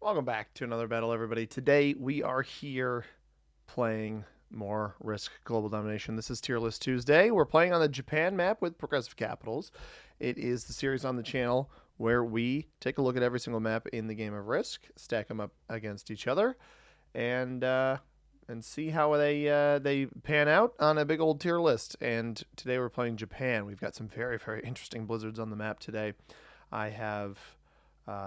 Welcome back to another battle, everybody. Today we are here playing more Risk Global Domination. This is Tier List Tuesday. We're playing on the Japan map with Progressive Capitals. It is the series on the channel where we take a look at every single map in the game of Risk, stack them up against each other, and see how they pan out on a big old tier list. And today we're playing Japan. We've got some very interesting blizzards on the map today. I have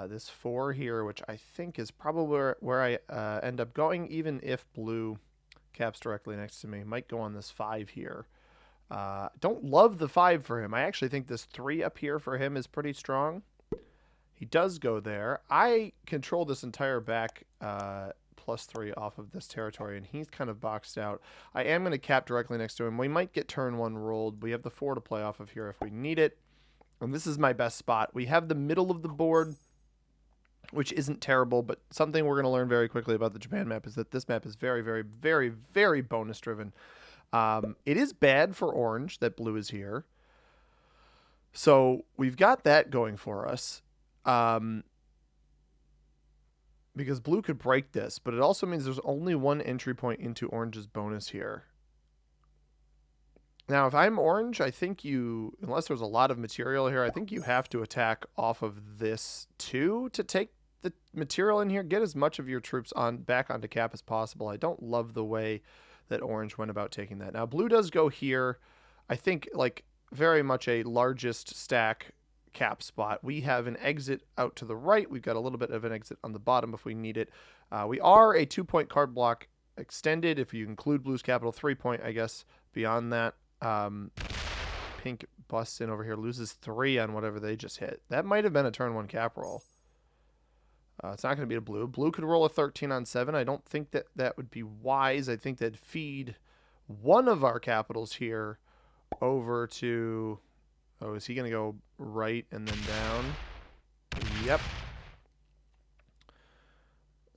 this 4 here, which I think is probably where I end up going, even if blue caps directly next to me. Might go on this 5 here. Don't love the 5 for him. I actually think this 3 up here for him is pretty strong. He does go there. I control this entire back +3 off of this territory, and he's kind of boxed out. I am going to cap directly next to him. We might get turn 1 rolled. We have the 4 to play off of here if we need it. And this is my best spot. We have the middle of the board, which isn't terrible, but something we're going to learn very quickly about the Japan map is that this map is very bonus driven. It is bad for orange that blue is here. So we've got that going for us. Because blue could break this, but it also means there's only one entry point into orange's bonus here. Now, if I'm orange, I think you, unless there's a lot of material here, I think you have to attack off of this too to take the material in here. Get as much of your troops back onto cap as possible. I don't love the way that orange went about taking that. Now, blue does go here. I think, like, very much a largest stack cap spot. We have an exit out to the right. We've got a little bit of an exit on the bottom if we need it. We are a 2-point card block extended, if you include blue's capital, 3-point, I guess, beyond that. Pink busts in over here, loses 3 on whatever they just hit. That might have been a turn 1 cap roll. It's not going to be a blue. Blue could roll a 13 on 7. I don't think that would be wise. I think that'd feed one of our capitals here over to... Oh, is he going to go right and then down? Yep.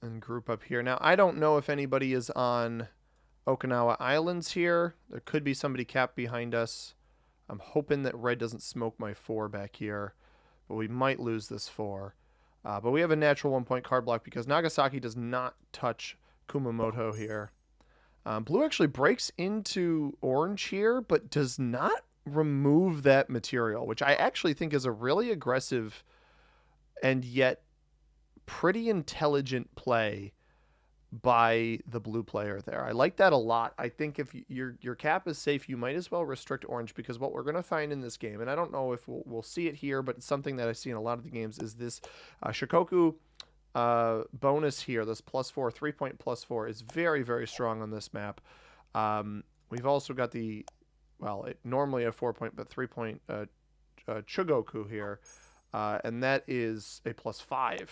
And group up here. Now, I don't know if anybody is on Okinawa Islands here. There could be somebody capped behind us. I'm hoping that red doesn't smoke my 4 back here, but we might lose this 4. But we have a natural 1-point card block because Nagasaki does not touch Kumamoto here. Blue actually breaks into orange here, but does not remove that material, which I actually think is a really aggressive and yet pretty intelligent play by the blue player there. I like that a lot. I think if your cap is safe, you might as well restrict orange, because what we're going to find in this game, and I don't know if we'll see it here, but it's something that I see in a lot of the games, is this Shikoku bonus here. This +4, 3-point +4 is very strong on this map. We've also got the, well, normally a 4-point, but 3-point Chugoku here, and that is a +5.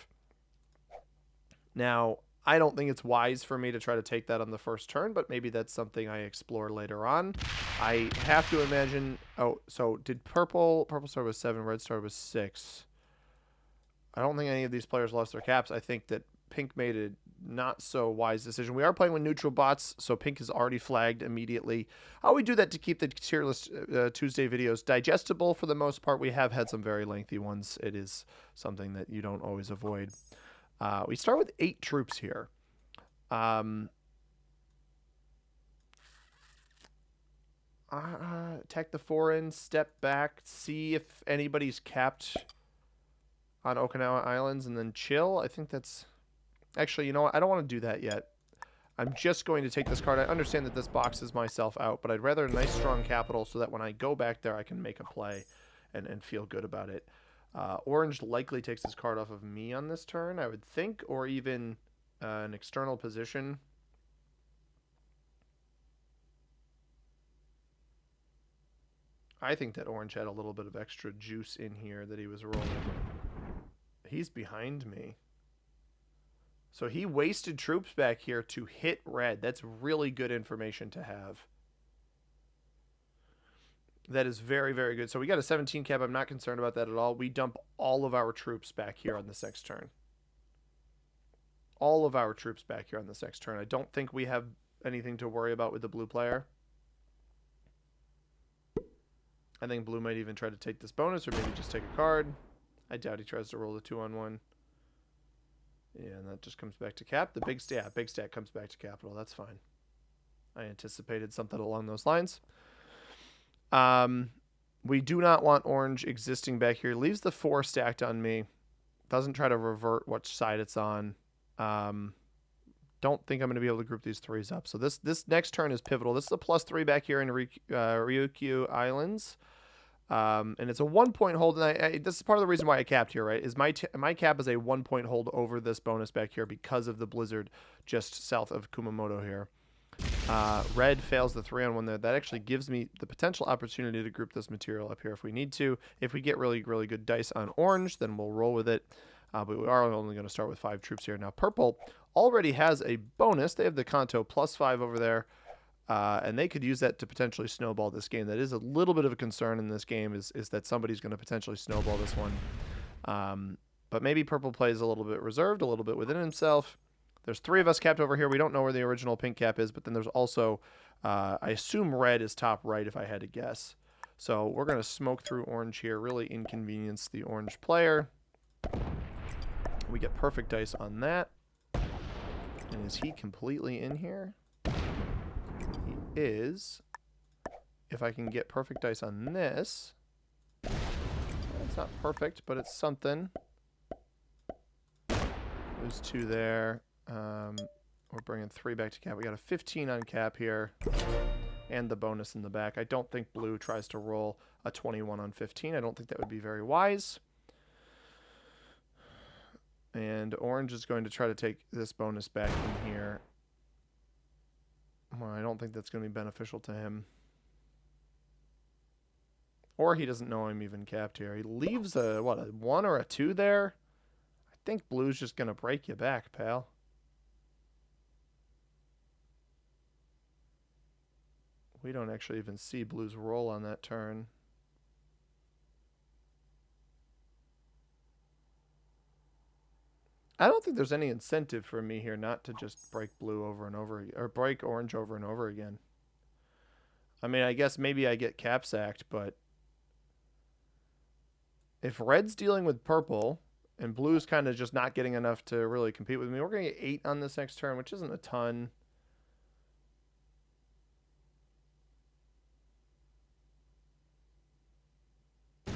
Now, I don't think it's wise for me to try to take that on the first turn, but maybe that's something I explore later on. I have to imagine... Oh, so did purple star was 7, red star was 6. I don't think any of these players lost their caps. I think that pink made a not so wise decision. We are playing with neutral bots, so pink is already flagged immediately. We do that to keep the tier list Tuesday videos digestible for the most part. We have had some very lengthy ones. It is something that you don't always avoid. We start with 8 troops here. Attack the 4 in, step back, see if anybody's capped on Okinawa Islands, and then chill. I think that's... Actually, you know what? I don't want to do that yet. I'm just going to take this card. I understand that this boxes myself out, but I'd rather a nice strong capital so that when I go back there, I can make a play and feel good about it. Orange likely takes his card off of me on this turn, I would think, or even an external position. I think that orange had a little bit of extra juice in here that he was rolling. He's behind me. So he wasted troops back here to hit red. That's really good information to have. That is very good. So we got a 17 cap. I'm not concerned about that at all. We dump all of our troops back here on this next turn. All of our troops back here on this next turn. I don't think we have anything to worry about with the blue player. I think blue might even try to take this bonus, or maybe just take a card. I doubt he tries to roll the 2-on-1. Yeah, and that just comes back to cap. The big stack comes back to capital. That's fine. I anticipated something along those lines. We do not want orange existing back here. Leaves the 4 stacked on me. Doesn't try to revert which side it's on. Don't think I'm going to be able to group these 3s up. So this next turn is pivotal. This is a +3 back here in Ryukyu Islands. And it's a 1-point hold. And this is part of the reason why I capped here, right? Is my cap is a 1-point hold over this bonus back here because of the blizzard just south of Kumamoto here. Red fails the 3-on-1 there. That actually gives me the potential opportunity to group this material up here if we need to. If we get really, really good dice on orange, then we'll roll with it. But we are only going to start with 5 troops here. Now, purple already has a bonus. They have the Kanto +5 over there. And they could use that to potentially snowball this game. That is a little bit of a concern in this game is that somebody's going to potentially snowball this one. But maybe purple plays a little bit reserved, a little bit within himself. There's 3 of us capped over here. We don't know where the original pink cap is, but then there's also, I assume red is top right if I had to guess. So we're going to smoke through orange here, really inconvenience the orange player. We get perfect dice on that. And is he completely in here? He is. If I can get perfect dice on this. It's not perfect, but it's something. There's 2 there. We're bringing 3 back to cap. We got a 15 on cap here. And the bonus in the back. I don't think blue tries to roll a 21 on 15. I don't think that would be very wise. And orange is going to try to take this bonus back in here. Well, I don't think that's going to be beneficial to him. Or he doesn't know I'm even capped here. He leaves a 1 or a 2 there? I think blue's just going to break you back, pal. We don't actually even see blue's roll on that turn. I don't think there's any incentive for me here not to just break blue over and over, or break orange over and over again. I mean, I guess maybe I get cap sacked, but if red's dealing with purple and blue's kind of just not getting enough to really compete with me, we're going to get 8 on this next turn, which isn't a ton.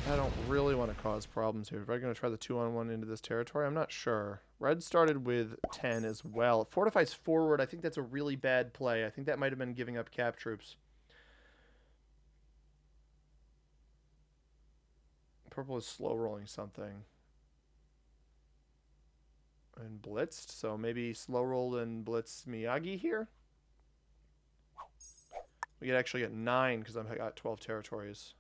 I don't really want to cause problems here. If I'm going to try the 2-on-1 into this territory, I'm not sure. Red started with 10 as well. It fortifies forward. I think that's a really bad play. I think that might have been giving up cap troops. Purple is slow rolling something. And blitzed, so maybe slow rolled and blitz Miyagi here. We could actually get 9 because I've got 12 territories.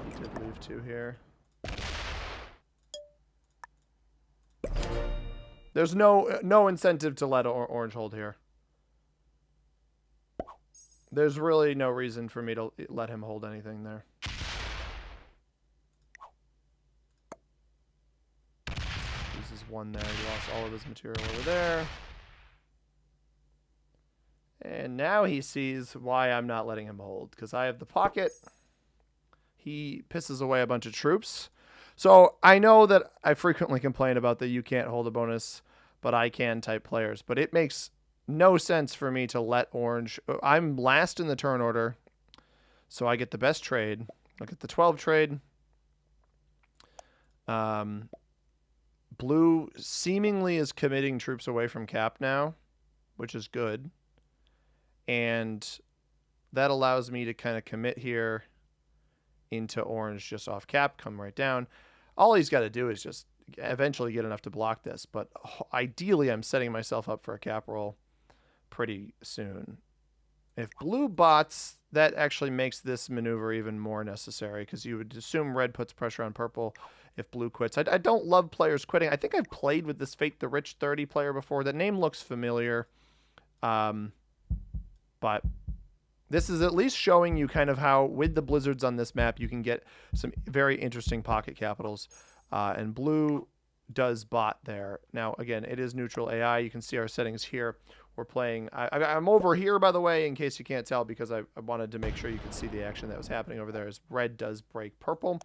He did leave 2 here. There's no incentive to let orange hold here. There's really no reason for me to let him hold anything there. This is 1 there. He lost all of his material over there. And now he sees why I'm not letting him hold, because I have the pocket. He pisses away a bunch of troops. So I know that I frequently complain about the you can't hold a bonus, but I can type players. But it makes no sense for me to let orange. I'm last in the turn order, so I get the best trade. I get the 12 trade. Blue seemingly is committing troops away from cap now, which is good. And that allows me to kind of commit here into orange just off cap, come right down. All he's got to do is just eventually get enough to block this. But ideally, I'm setting myself up for a cap roll pretty soon. If blue bots, that actually makes this maneuver even more necessary because you would assume red puts pressure on purple if blue quits. I don't love players quitting. I think I've played with this Fate the Rich 30 player before. That name looks familiar. But this is at least showing you kind of how, with the blizzards on this map, you can get some very interesting pocket capitals. And blue does bot there. Now, again, it is neutral AI. You can see our settings here. We're playing. I'm over here, by the way, in case you can't tell, because I wanted to make sure you could see the action that was happening over there as red does break purple.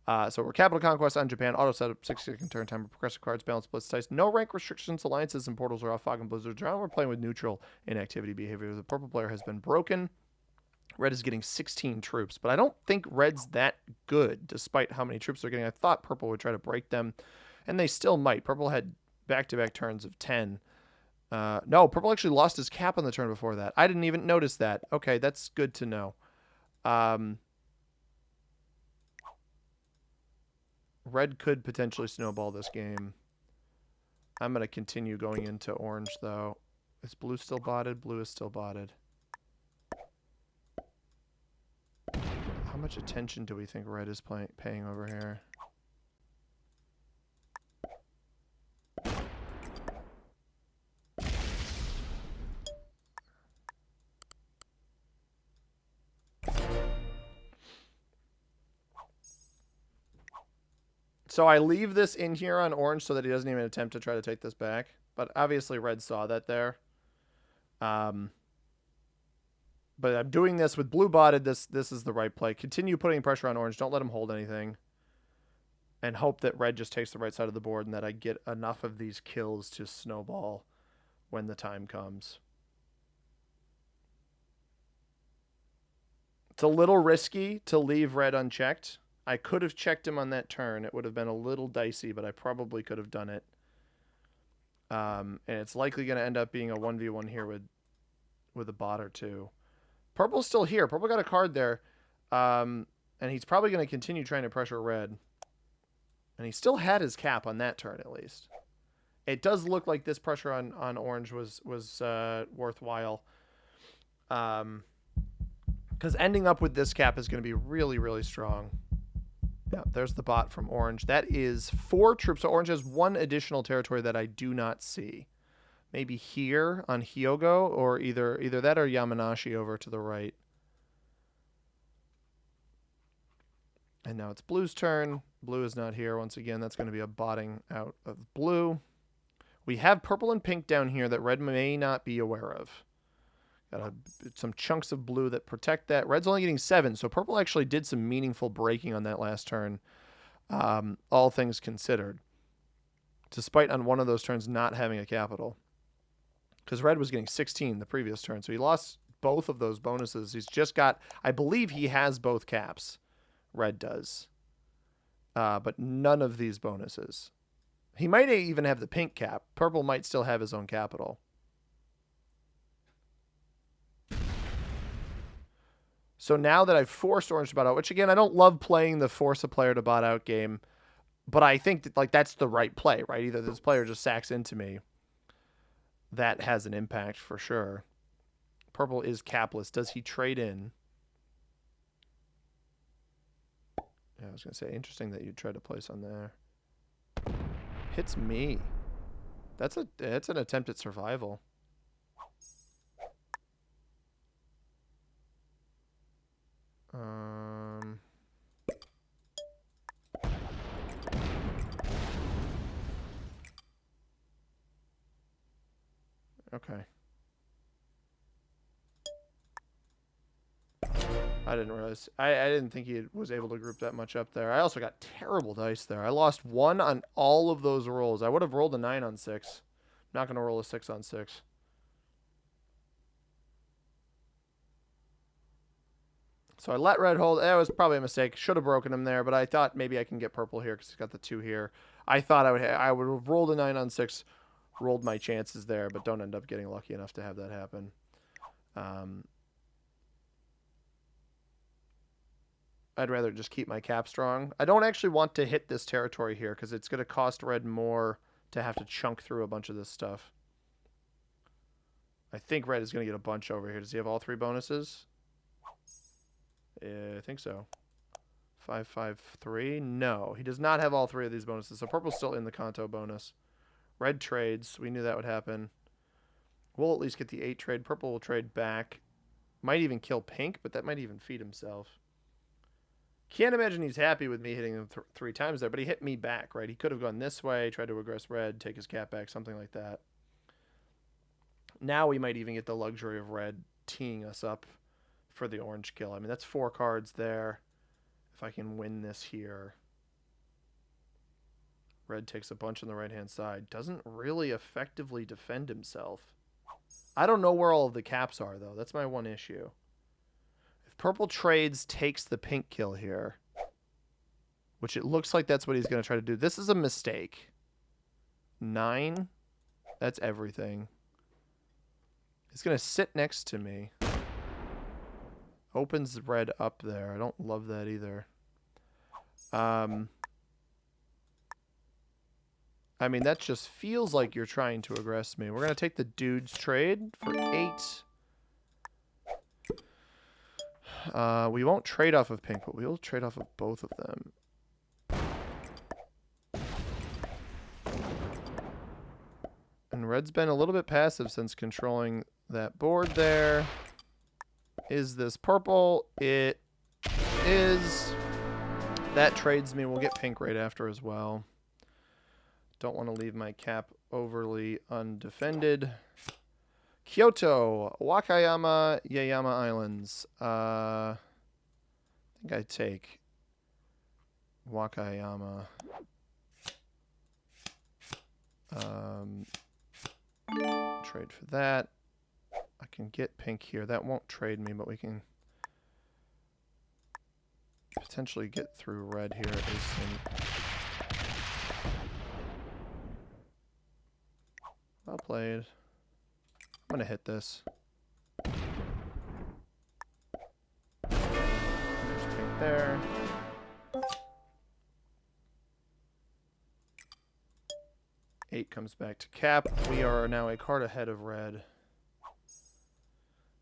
So we're Capital Conquest on Japan. Auto setup, 6-second turn timer, progressive cards, balance, splits, dice. No rank restrictions, alliances, and portals are off. Fog and blizzards around. We're playing with neutral inactivity behavior. The purple player has been broken. Red is getting 16 troops, but I don't think red's that good, despite how many troops they're getting. I thought purple would try to break them, and they still might. Purple had back-to-back turns of 10. No, purple actually lost his cap on the turn before that. I didn't even notice that. Okay, that's good to know. Red could potentially snowball this game. I'm going to continue going into orange, though. Is blue still botted? Blue is still botted. How much attention do we think red is paying over here? So I leave this in here on orange so that he doesn't even attempt to try to take this back. But obviously red saw that there. But I'm doing this with blue botted. This is the right play. Continue putting pressure on orange. Don't let him hold anything. And hope that red just takes the right side of the board and that I get enough of these kills to snowball when the time comes. It's a little risky to leave red unchecked. I could have checked him on that turn. It would have been a little dicey, but I probably could have done it. And it's likely going to end up being a 1v1 here with a bot or two. Purple's still here. Purple got a card there. And he's probably going to continue trying to pressure red. And he still had his cap on that turn, at least. It does look like this pressure on orange was worthwhile. Because ending up with this cap is going to be really, really strong. Yeah, there's the bot from orange. That is 4 troops. So orange has 1 additional territory that I do not see. Maybe here on Hyogo, or either that or Yamanashi over to the right. And now it's blue's turn. Blue is not here. Once again, that's going to be a botting out of blue. We have purple and pink down here that red may not be aware of. Got some chunks of blue that protect that. Red's only getting 7, so purple actually did some meaningful breaking on that last turn, all things considered, despite on one of those turns not having a capital. Because red was getting 16 the previous turn, so he lost both of those bonuses. He's just got, I believe he has both caps. Red does. But none of these bonuses. He might even have the pink cap. Purple might still have his own capital. So now that I've forced orange to bot out, which again, I don't love playing the force a player to bot out game, but I think that that's the right play, right? Either this player just sacks into me. That has an impact for sure. Purple is capless. Does he trade in? Yeah, I was going to say, interesting that you tried to place on there. Hits me. That's an attempt at survival. Okay. I didn't realize. I didn't think he was able to group that much up there. I also got terrible dice there. I lost 1 on all of those rolls. I would have rolled a 9 on 6. I'm not going to roll a 6 on 6. So I let red hold. That was probably a mistake. Should have broken him there, but I thought maybe I can get purple here because he's got the 2 here. I thought I would have rolled a 9 on 6, rolled my chances there, but don't end up getting lucky enough to have that happen. I'd rather just keep my cap strong. I don't actually want to hit this territory here because it's going to cost red more to have to chunk through a bunch of this stuff. I think red is going to get a bunch over here. Does he have all 3 bonuses? I think so. 5, 5, 3. No, he does not have all 3 of these bonuses. So purple's still in the Kanto bonus. Red trades. We knew that would happen. We'll at least get the 8 trade. Purple will trade back. Might even kill pink, but that might even feed himself. Can't imagine he's happy with me hitting him 3 times there, but he hit me back, right? He could have gone this way, tried to regress red, take his cap back, something like that. Now we might even get the luxury of red teeing us up for the orange kill. I mean, that's 4 cards there. If I can win this here. Red takes a bunch on the right-hand side. Doesn't really effectively defend himself. I don't know where all of the caps are, though. That's my one issue. If purple trades, takes the pink kill here, which it looks like that's what he's going to try to do. This is a mistake. 9. That's everything. He's going to sit next to me. Opens red up there. I don't love that either. I mean, that just feels like you're trying to aggress me. We're going to take the dude's trade for 8. We won't trade off of pink, but we'll trade off of both of them. And red's been a little bit passive since controlling that board there. Is this purple? It is. That trades me. We'll get pink right after as well. Don't want to leave my cap overly undefended. Kyoto, Wakayama, Yaeyama Islands. I think I take Wakayama. Trade for that. I can get pink here. That won't trade me, but we can potentially get through red here at least. Well played. I'm going to hit this. There's pink there. Eight comes back to cap. We are now a card ahead of red.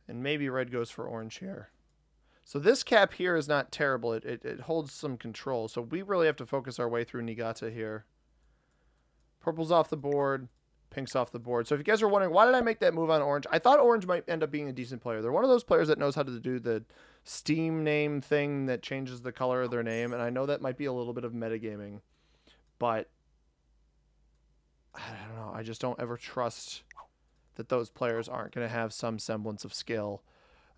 And maybe red goes for orange here. So this cap here is not terrible. It holds some control. So we really have to focus our way through Niigata here. Purple's off the board. Pink's off the board. So if you guys are wondering, why did I make that move on orange? I thought orange might end up being a decent player. They're one of those players that knows how to do the Steam name thing that changes the color of their name. And I know that might be a little bit of metagaming. But I don't know. I just don't ever trust that those players aren't going to have some semblance of skill.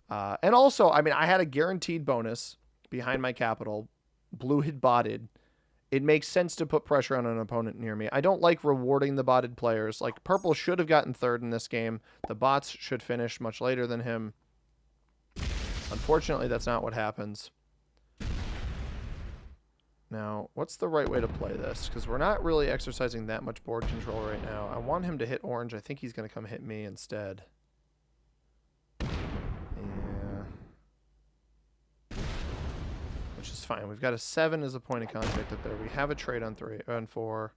And also, I mean, I had a guaranteed bonus behind my capital. Blue had botted. It makes sense to put pressure on an opponent near me. I don't like rewarding the botted players. Like, purple should have gotten third in this game. The bots should finish much later than him. Unfortunately, that's not what happens. Now, what's the right way to play this? Because we're not really exercising that much board control right now. I want him to hit orange. I think he's going to come hit me instead. Yeah. Which is fine. We've got a 7 as a point of contact up there. We have a trade on 4.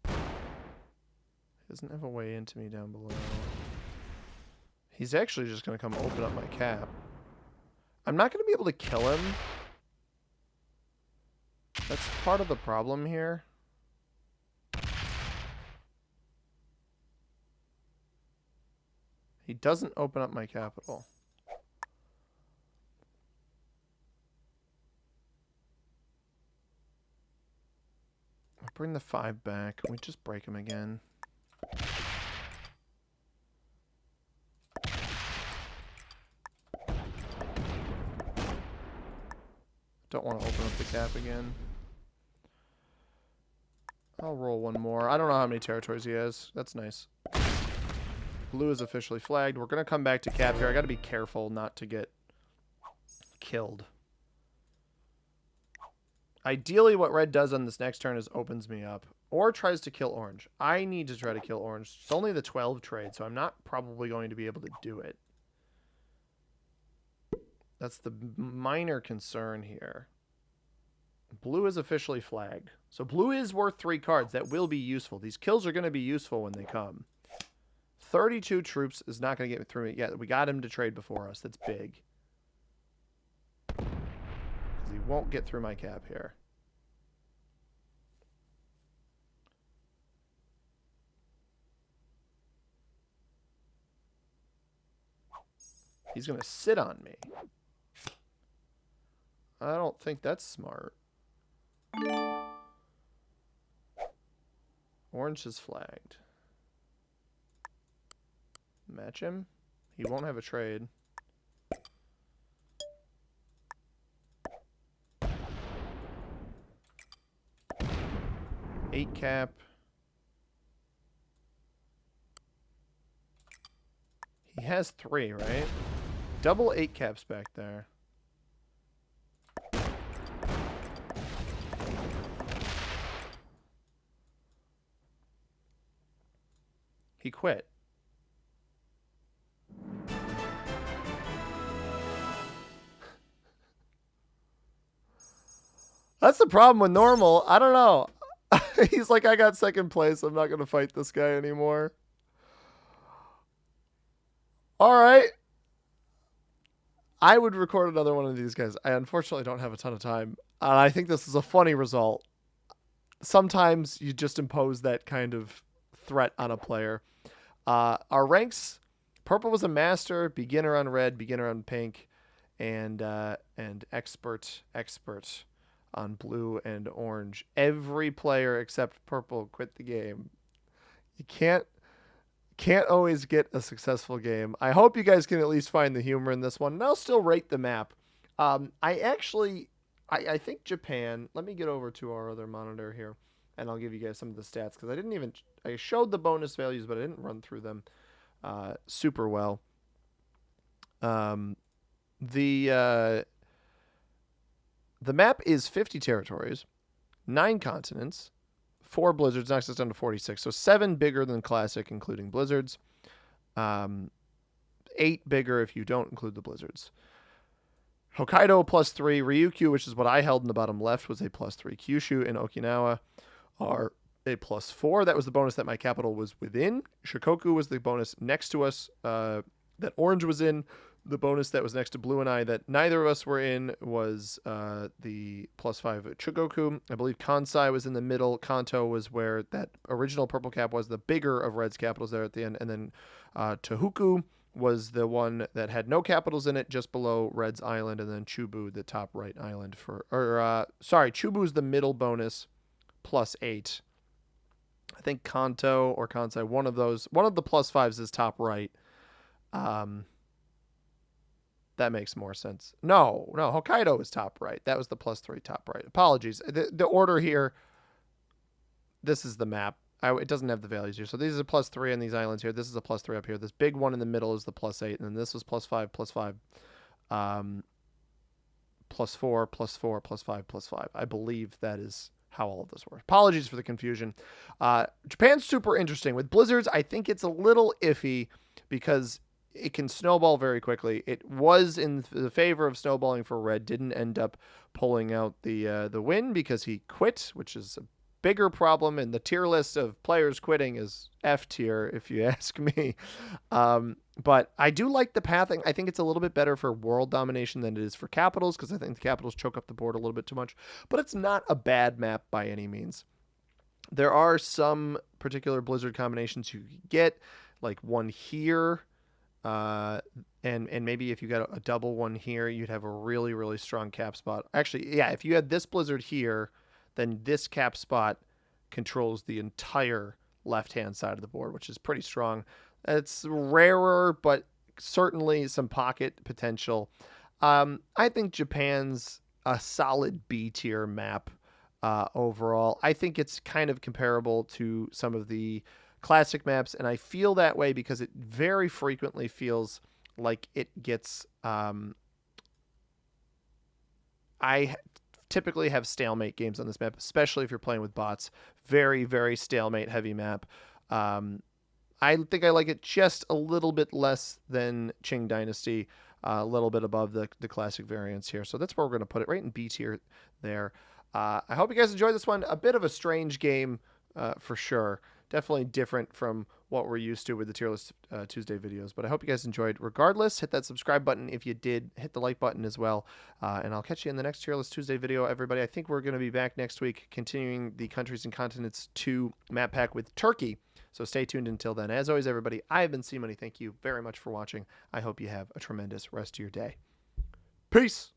He doesn't have a way into me down below. He's actually just going to come open up my cap. I'm not going to be able to kill him. That's part of the problem here. He doesn't open up my capital. I'll bring the 5 back. Can we just break him again? Don't want to open up the cap again. I'll roll one more. I don't know how many territories he has. That's nice. Blue is officially flagged. We're going to come back to cap here. I got to be careful not to get killed. Ideally, what red does on this next turn is opens me up. Or tries to kill orange. I need to try to kill orange. It's only the 12 trade, so I'm not probably going to be able to do it. That's the minor concern here. Blue is officially flagged. So blue is worth 3 cards. That will be useful. These kills are going to be useful when they come. 32 troops is not going to get through it yet. We got him to trade before us. That's big. Because he won't get through my cap here. He's going to sit on me. I don't think that's smart. Orange is flagged. Match him. He won't have a trade. Eight cap. He has 3, right? Double 8 caps back there. He quit. That's the problem with normal. I don't know. He's like, I got second place. I'm not going to fight this guy anymore. All right. I would record another one of these guys. I unfortunately don't have a ton of time. I think this is a funny result. Sometimes you just impose that kind of threat on a player. Our ranks, purple was a master, beginner on red, beginner on pink, and expert on blue and orange. Every player except purple quit the game. You can't always get a successful game. I hope you guys can at least find the humor in this one, and I'll still rate the map. I think Japan. Let me get over to our other monitor here, and I'll give you guys some of the stats because I showed the bonus values, but I didn't run through them super well. The map is 50 territories, 9 continents, 4 blizzards, knocks us down to 46. So 7 bigger than Classic, including blizzards. 8 bigger if you don't include the blizzards. Hokkaido +3. Ryukyu, which is what I held in the bottom left, was a +3. Kyushu and Okinawa are a +4. That was the bonus that my capital was within. Shikoku was the bonus next to us that orange was in. The bonus that was next to blue and I that neither of us were in was the +5 at Chugoku. I believe Kansai was in the middle. Kanto was where that original purple cap was, the bigger of red's capitals there at the end. And then Tohoku was the one that had no capitals in it, just below red's island. And then Chubu, the top right island Chubu's the middle bonus, +8. I think Kanto or Kansai, one of the +5s is top right. That makes more sense. No, Hokkaido is top right. That was the +3 top right. Apologies. The order here, this is the map. It doesn't have the values here. So these are +3 on these islands here. This is a +3 up here. This big one in the middle is the +8. And then this was +5, +5, +4, +4, +5, +5. I believe that is how all of this works. Apologies for the confusion. Japan's super interesting. With blizzards, I think it's a little iffy because it can snowball very quickly. It was in the favor of snowballing for red. Didn't end up pulling out the win because he quit, which is a bigger problem. And the tier list of players quitting is F tier, if you ask me. But I do like the pathing. I think it's a little bit better for world domination than it is for capitals because I think the capitals choke up the board a little bit too much. But it's not a bad map by any means. There are some particular blizzard combinations you get, like one here. And maybe if you got a double one here, you'd have a really, really strong cap spot. Actually, yeah, if you had this blizzard here, then this cap spot controls the entire left-hand side of the board, which is pretty strong. It's rarer, but certainly some pocket potential. I think Japan's a solid B tier map overall. I think it's kind of comparable to some of the classic maps, and I feel that way because it very frequently feels like it gets I typically have stalemate games on this map, especially if you're playing with bots. Very, very stalemate heavy map. I think I like it just a little bit less than Qing Dynasty, a little bit above the classic variants here. So that's where we're going to put it, right in B tier there. I hope you guys enjoyed this one. A bit of a strange game for sure. Definitely different from what we're used to with the Tier List Tuesday videos. But I hope you guys enjoyed. Regardless, hit that subscribe button if you did. Hit the like button as well. And I'll catch you in the next Tier List Tuesday video, everybody. I think we're going to be back next week, continuing the Countries and Continents 2 map pack with Turkey. So stay tuned until then. As always, everybody, I have been C-Money. Thank you very much for watching. I hope you have a tremendous rest of your day. Peace!